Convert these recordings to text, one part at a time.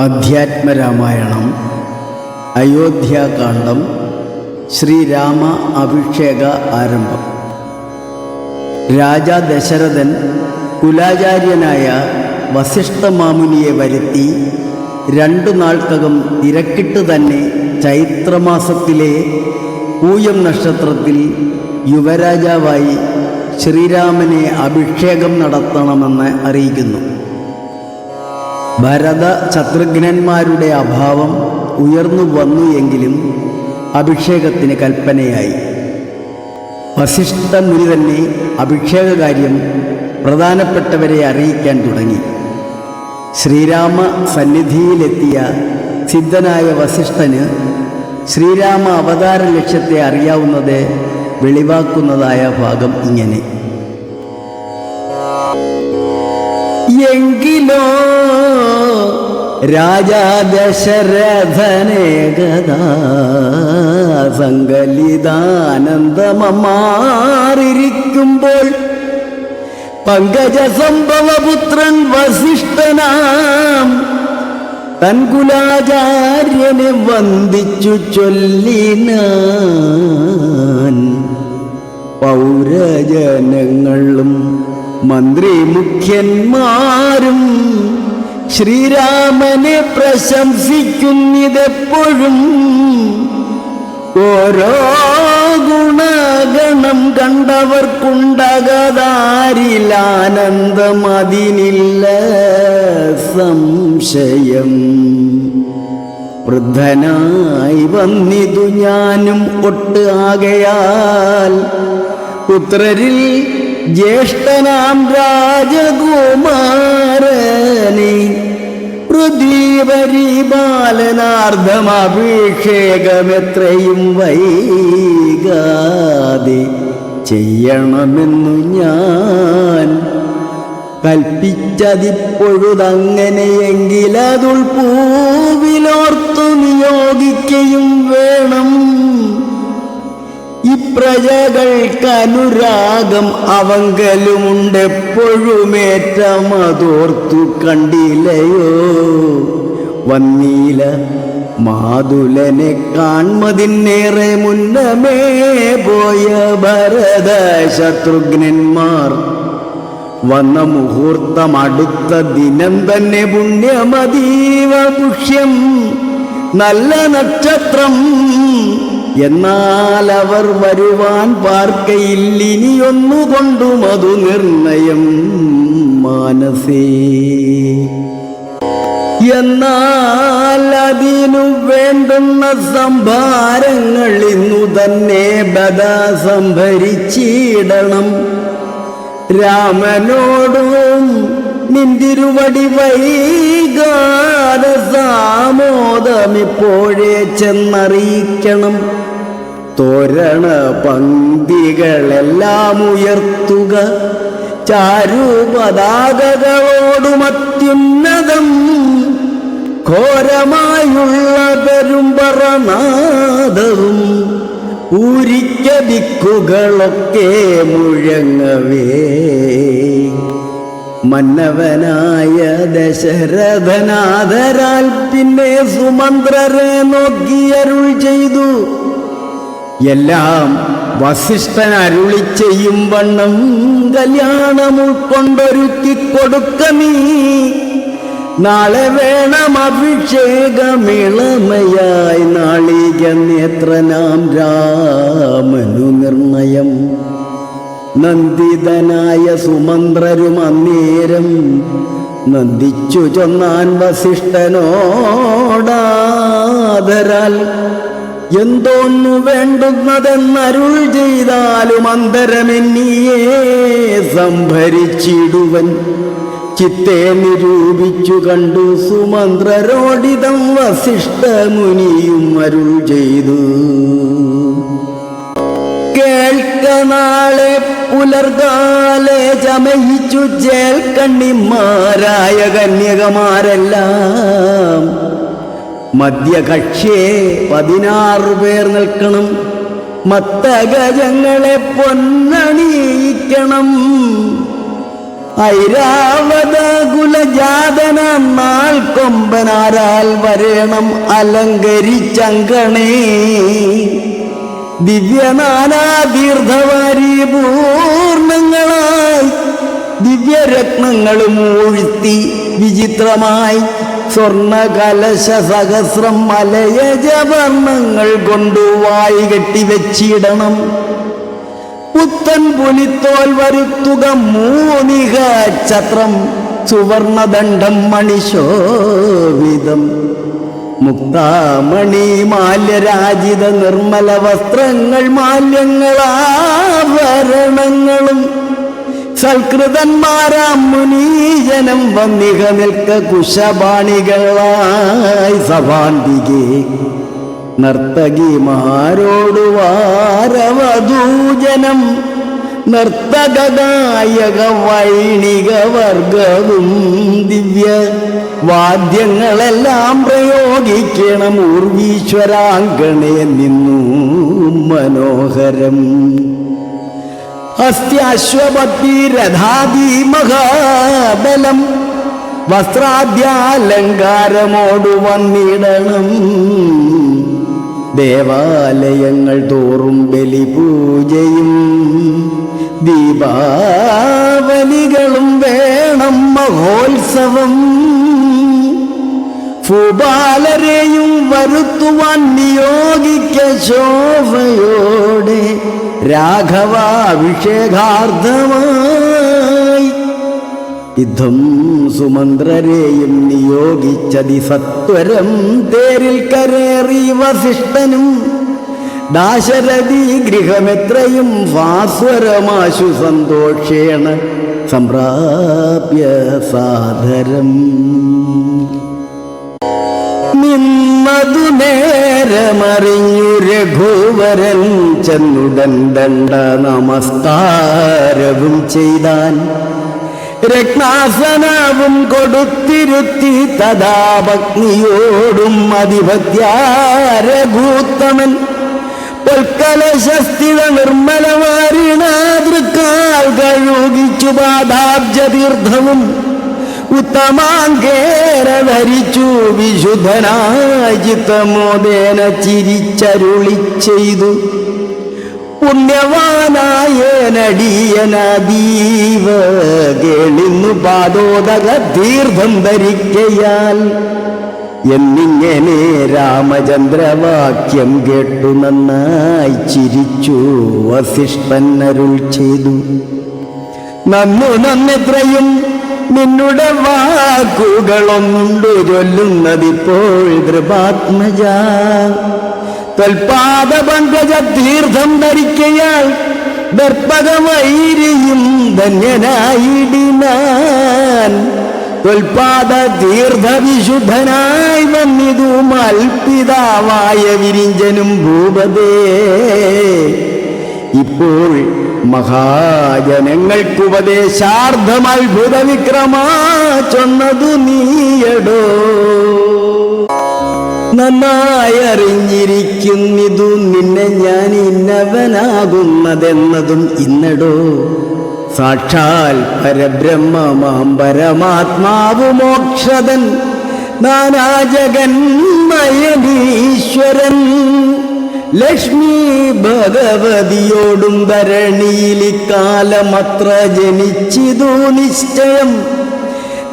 അധ്യാത്മരാമായണം അയോധ്യാകാന്ഡം ശ്രീരാമ അഭിഷേക ആരംഭം. രാജാ ദശരഥൻ കുലാചാര്യനായ വസിഷ്ഠമാമുനിയെ വരുത്തി 2 നാൾക്കകം തിരക്കിട്ട് തന്നെ ചൈത്രമാസത്തിലെ പൂയം നക്ഷത്രത്തിൽ യുവരാജാവായി ശ്രീരാമനെ അഭിഷേകം നടത്തണമെന്ന് അറിയിക്കുന്നു. ഭരത ശത്രുഘ്നന്മാരുടെ അഭാവം ഉയർന്നു വന്നു എങ്കിലും അഭിഷേകത്തിന് കൽപ്പനയായി. വസിഷ്ഠ മുനി തന്നെ അഭിഷേക കാര്യം പ്രധാനപ്പെട്ടവരെ അറിയിക്കാൻ തുടങ്ങി. ശ്രീരാമ സന്നിധിയിലെത്തിയ സിദ്ധനായ വസിഷ്ഠന് ശ്രീരാമ അവതാര ലക്ഷ്യത്തെ അറിയാവുന്നത് വെളിവാക്കുന്നതായ ഭാഗം ഇങ്ങനെ: എങ്കിലോ രാജാ ദശരഥനേകദാ സങ്കലിതാനന്ദമമാറിയിരിക്കുമ്പോൾ പങ്കജസംഭവപുത്രൻ വസിഷ്ഠനാം തൻകുലാചാര്യനെ വന്ദിച്ചു ചൊല്ലിനാൻ. പൗരജനങ്ങളും മന്ത്രി മുഖ്യന്മാരും ശ്രീരാമനെ പ്രശംസിക്കുന്നിതെപ്പോഴും. ഓരോ ഗുണഗണം കണ്ടവർക്കുണ്ടകതാരിലാനന്ദം, അതിനില്ല സംശയം. വൃദ്ധനായി വന്നിതു ഞാനും ഒട്ട് ആകയാൽ പുത്രരിൽ ജ്യേഷ്ഠനാം രാജകുമാരനെ പൃഥ്വീപരിപാലനാർത്ഥം അഭിഷേകമെത്രയും വൈകാതെ ചെയ്യണമെന്നു ഞാൻ കൽപ്പിച്ചതിപ്പൊഴുതങ്ങനെയെങ്കിലതുൾപൂവിലോർത്തു നിയോഗിക്കയും വേണം. ഇപ്രജകൾക്കനുരാഗം അവങ്കലുമുണ്ടെപ്പോഴുമേറ്റമതോർത്തു കണ്ടില്ലയോ. വന്നീല മാതുലനെ കാൺമതിനേറെ മുന്നമേ പോയ ഭരത ശത്രുഘ്നന്മാർ വന്ന മുഹൂർത്തം അടുത്ത ദിനം തന്നെ പുണ്യമതീവ പുഷ്യം, നല്ല നക്ഷത്രം. എന്നാൽ അവർ വരുവാൻ പാർക്കയില്ലിനിയൊന്നുകൊണ്ടു മധു നിർണയം മനസേ. എന്നാൽ അതിനു വേണ്ടുന്ന സംഭാരങ്ങൾ ഇന്നു തന്നെ ബദ സംഭരിച്ചിടണം. രാമനോടും നിന്തിരുവടി വൈകാതെ സാമോദമിപ്പോഴേ ചെന്നറിയിക്കണം. തോരണ പങ്ക്തികളെല്ലാം ഉയർത്തുക, ചാരുപതാകകളോടുമത്യുന്നതം. ഘോരമായുള്ള പെരുമ്പറനാദവും ഊരിക്ക ദിക്കുകളൊക്കെ മുഴങ്ങവേ. മന്നവനായ ദശരഥനാദരാൽ പിന്നെ സുമന്ത്രരെ നോക്കിയരുൾ ചെയ്തു. എല്ലാം വസിഷ്ഠൻ അരുളി ചെയ്യും വണ്ണം കല്യാണം ഉൾക്കൊണ്ടൊരുക്കിക്കൊടുക്ക നീ. നാളെ വേണം അഭിഷേകമിളമയായി നാളിക നേത്രനാം രാമനു നിർണയം. നന്ദിതനായ സുമന്ത്രരും അന്നേരം നന്ദിച്ചു ചൊന്നാൻ വസിഷ്ഠനോടാദരാൽ. എന്തോന്നു വേണ്ടുന്നതെന്നരുൾ ചെയ്താലും അന്തരമെന്നിയെ സംഭരിച്ചിടുവൻ. ചിത്തെ നിരൂപിച്ചു കണ്ടു സുമന്ത്രരോടിതം വസിഷ്ഠ മുനിയും അരുൾ ചെയ്തു. കേൾക്ക, നാളെ പുലർകാലെ ചമയിച്ചു ചേൽക്കണ്ണിമാരായ കന്യകമാരെല്ലാം മധ്യകക്ഷ്യേ 16 പേർ നിൽക്കണം. മത്തഗജങ്ങളെ പൊന്നണിയിക്കണം. ഐരാവത കുലജാതനാം നാൾ കൊമ്പനാരാൽ വരേണം അലങ്കരിച്ചങ്കണേ ദിവ്യനാനാതീർത്ഥവാരി പൂർണ്ണങ്ങളായി ദിവ്യരത്നങ്ങളും ഊഴ്ത്തി വിചിത്രമായി സ്വർണകലശ സഹസ്രം മലയജവർണ്ണങ്ങൾ കൊണ്ടു വായി കെട്ടിവെച്ചിടണം പുത്തൻ പുലിത്തോൽ വരുത്തുക മൂന്നിക ഛത്രം സുവർണദണ്ഡം മണിശോഭിതം മുക്താമണി മാല്യരാജിത നിർമ്മല വസ്ത്രങ്ങൾ മാല്യങ്ങളാഭരണങ്ങളും സൽകൃതന്മാരാം മുനീജനം വന്നിക നിൽക്ക കുശപാണികളായി സഭാന്തികെ നർത്തകിമാരോടു വാരവധൂജനം നർത്തകഗായക വൈണിക വർഗവും ദിവ്യ വാദ്യങ്ങളെല്ലാം പ്രയോഗിക്കണം ഊർവീശ്വരാങ്കണേ നിന്നു മനോഹരം ഹസ്ത്യാശ്വപത്തി രഥാദി മഹാബലം വസ്ത്രാദ്യാലങ്കാരമോടു വന്നിടണം ദേവാലയങ്ങൾ തോറും ബലിപൂജയും ദീപാവലികളും വേണം മഹോത്സവം ഭൂപാലരെയും വരുത്തുവാൻ നിയോഗിക്ക ശോഭയോടെ രാഘവാഭിഷേകാർത്ഥമായി യുദ്ധം സുമന്ത്രരെയും നിയോഗിച്ചതി സത്വരം തേരിൽ കരേറി വസിഷ്ഠനും ദാശരഥി ഗൃഹമെത്രയും ഭാസ്വരമാശു സന്തോഷേണ സംപ്രാപ്യ സാദരം നിന്നതു നേരമറിഞ്ഞു രഘുവരൻ ചെന്നുടൻ ദണ്ഡ നമസ്കാരവും ചെയ്താൻ രത്നാസനവും കൊടുത്തിരുത്തി തഥാ ഭഗ്നിയോടും അധിപത്യാരഭൂത്തമൻ പൊൽക്കലശസ്ഥിത നിർമ്മലമാരിണാതൃക്കാൽ കഴുകിച്ചു പാദാബ്ജതീർത്ഥവും ഉത്തമാങ്കേര ധരിച്ചു വിശുദ്ധനായി ചിത്തമോദേന ചിരിച്ചരുളി ചെയ്തു പുണ്യവാനായ നടിയനദീവ കേളിന്നു പാദോദക തീർത്ഥം ധരിക്കയാൽ എന്നിങ്ങനെ രാമചന്ദ്രവാക്യം കേട്ടു നന്നായി ചിരിച്ചു വസിഷ്ഠൻ അരുൾ ചെയ്തു നന്നു നന്നെത്രയും നിന്നുടെ വാക്കുകളൊന്നുണ്ട് ചൊല്ലുന്നതിപ്പോൾ കൃപാത്മജ തൽപാദ പങ്കജ തീർത്ഥം ധരിക്കയാൽ ദർപ്പകവൈരിയും ധന്യനായിടിനാൻ തൊൽപാദ തീർത്ഥവിശുദ്ധനായി വന്നിതു മൽപിതാവായ വിരിഞ്ചനും ഭൂപതേ ഇപ്പോൾ മഹാജനങ്ങൾക്കുപദേശാർത്ഥം അത്ഭുത വിക്രമാ ചൊന്നതു നീയടോ നന്നായി അറിഞ്ഞിരിക്കുന്നിതു നിന്നെ ഞാൻ ഇന്നവനാകുന്നതെന്നതും ഇന്നടോ സാക്ഷാൽ പരബ്രഹ്മമാം പരമാത്മാവു മോക്ഷതൻ നാനാജഗന്മയനീശ്വരൻ ലക്ഷ്മി ഭഗവതിയോടും ധരണിയിലിക്കാലമത്ര ജനിച്ചിതു നിശ്ചയം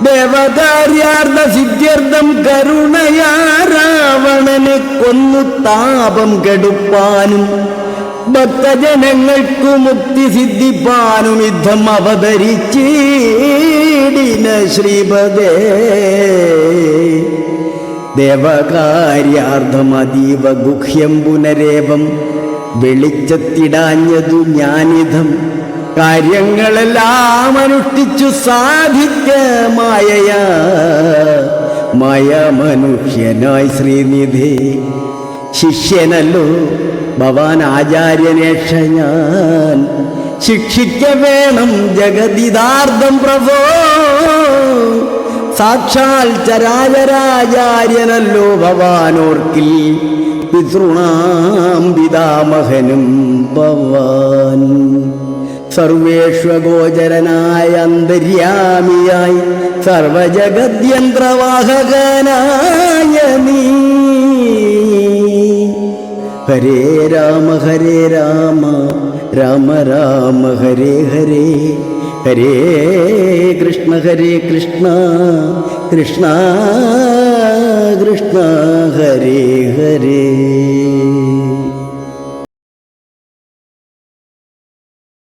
ദേവകാര്യാർത്ഥ സിദ്ധ്യർത്ഥം കരുണയാ രാവണനെ കൊന്നു താപം കെടുപ്പാനും ഭക്തജനങ്ങൾക്കു മുക്തി സിദ്ധിപ്പാനും യുദ്ധം അവതരിച്ചീടിന ശ്രീപദേ ദേവകാര്യാർത്ഥം അതീവ ഗുഹ്യം പുനരേവം വെളിച്ചത്തിടാഞ്ഞതു ഞാനിധം കാര്യങ്ങളെല്ലാം അനുഷ്ഠിച്ചു സാധിക്ക മായയാ മായ മനുഷ്യനായി ശ്രീനിധി ശിഷ്യനല്ലോ ഭവാൻ ആചാര്യനേക്ഷ ഞാൻ ശിക്ഷിക്ക വേണം ജഗതിദാർത്ഥം പ്രഭോ സാക്ഷാൽ ചരാചരാചാര്യനല്ലോ ഭവാനോർക്കിൽ പിതൃണാം പിതാമഹനും ഭവാൻ സർവേഷ്വഗോചരനായ അന്തര്യാമിയായി സർവജഗദ്യന്ത്രവാഹകനായ നീ ഹരേ രാമ രാമ രാമ ഹരേ ഹരേ ഹരേ കൃഷ്ണ കൃഷ്ണ കൃഷ്ണ ഹരേ ഹരേ.